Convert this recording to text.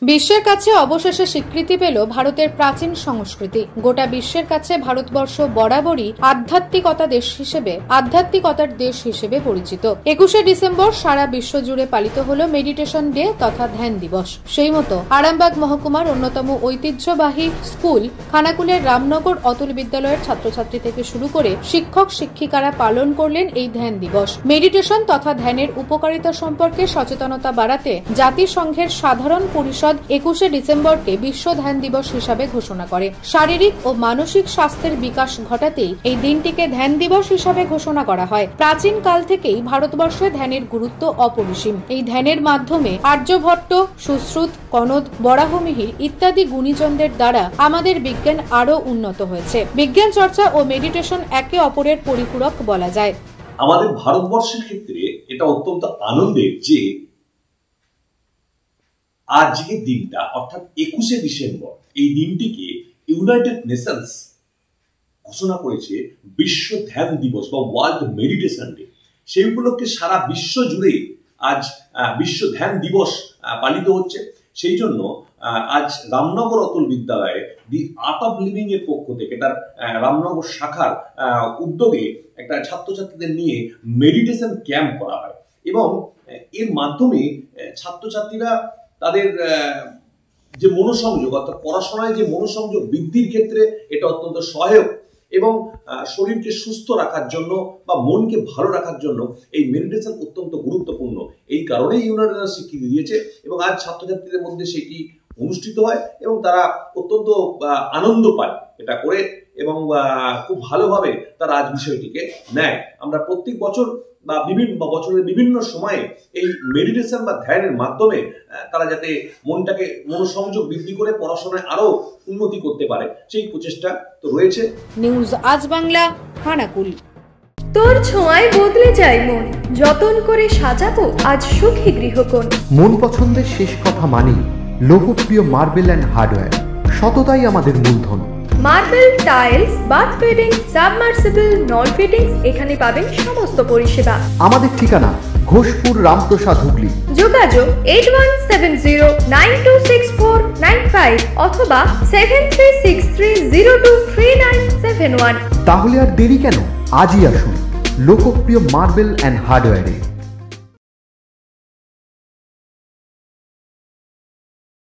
বিশ্বের কাছে অবশেষে স্বীকৃতি পেল ভারতের প্রাচীন সংস্কৃতি। গোটা বিশ্বের কাছে ভারতবর্ষ বরাবরই আধ্যাত্মিকতার দেশ হিসেবে পরিচিত। 21শে ডিসেম্বর সারা বিশ্ব জুড়ে পালিত হলো মেডিটেশন ডে তথা ধ্যান দিবস। সেই মতো আরামবাগ মহকুমার অন্যতম ঐতিহ্যবাহী স্কুল খানাকুলের রামনগর অতুল বিদ্যালয়ের ছাত্রছাত্রী থেকে শুরু করে শিক্ষক শিক্ষিকারা পালন করলেন এই ধ্যান দিবস। মেডিটেশন তথা ধ্যানের উপকারিতা সম্পর্কে সচেতনতা বাড়াতে জাতিসংঘের সাধারণ পরিষদ 21শে ডিসেম্বরকে বিশ্ব ধ্যান দিবস হিসাবে ঘোষণা করে। শারীরিক ও মানসিক স্বাস্থ্যের বিকাশ ঘটাতেই এই দিনটিকে ধ্যান দিবস হিসাবে ঘোষণা করা হয়। প্রাচীন কাল থেকেই ভারতবর্ষে ধ্যানের গুরুত্ব অপরিসীম। এই ধ্যানের মাধ্যমে আর্যভট্ট, সুশ্রুত, কনদ, বরাহমিহির ইত্যাদি গুণীজনদের দ্বারা আমাদের বিজ্ঞান আরো উন্নত হয়েছে। বিজ্ঞান চর্চা ও মেডিটেশন একে অপরের পরিপূরক বলা যায়। আমাদের ভারতবর্ষের ক্ষেত্রে এটা অত্যন্ত আনন্দের যে আজকের দিনটা অর্থাৎ 21শে ডিসেম্বর এই দিনটিকে ইউনাইটেড নেশনস ঘোষণা করেছে বিশ্ব ধ্যান দিবস বা ওয়ার্ল্ড মেডিটেশন ডে। সেই উপলক্ষে সারা বিশ্ব জুড়ে আজ বিশ্ব ধ্যান দিবস পালিত হচ্ছে। সেই জন্য আজ রামনগর অতুল বিদ্যালয়ে দি আর্ট অফ লিভিং এর পক্ষ থেকে তার রামনগর শাখার উদ্যোগে একটা ছাত্রছাত্রীদের নিয়ে মেডিটেশন ক্যাম্প করা হয় এবং এর মাধ্যমে ছাত্রছাত্রীরা তাদের যে মনোসংযোগ অর্থাৎ পড়াশোনায় যে মনোসংযোগ বৃদ্ধির ক্ষেত্রে এটা অত্যন্ত সহায়ক এবং শরীরকে সুস্থ রাখার জন্য বা মনকে ভালো রাখার জন্য এই মেডিটেশন অত্যন্ত গুরুত্বপূর্ণ। এই কারণেই ইউনাইটেড নেশনস স্বীকৃতি দিয়েছে এবং আজ ছাত্রছাত্রীদের মধ্যে সেটি অনুষ্ঠিত হয় এবং তারা অত্যন্ত আনন্দ পায় এটা করে এবং খুব ভালোভাবে তারা আজ বিষয়টিকে নেয়। আমরা প্রত্যেক বছর বা বছরের বিভিন্ন সময়ে এই মেডিটেশন বা ধ্যানের মাধ্যমে তারা যাতে মনোসংযোগ বৃদ্ধি করে পড়াশোনায় আরো উন্নতি করতে পারে সেই প্রচেষ্টা তো রয়েছে। নিউজ আজ বাংলা, খানাকুল। তোর ছোঁয়ায় বদলে যায় মন, যতন করে সাজাবো আজ সুখী গৃহকোণ। মন পছন্দের শেষ কথা মানি লোকপ্রিয় মার্বেল অ্যান্ড হার্ডওয়্যার, সততাই আমাদের মূলধন। Marble, tiles, bath fitting, submersible, নল ফিটিংস, এখানে পাবেন সমস্ত পরিষেবা। আমাদের ঠিকানা ঘোষপুর, রামপ্রসাদ, হুগলি। যোগাযোগ 8170926495 অথবা 7363023971। তাহলে আর দেরি কেন, আজই আসুন লোকপ্রিয় মার্বেল অ্যান্ড হার্ডওয়্যারে।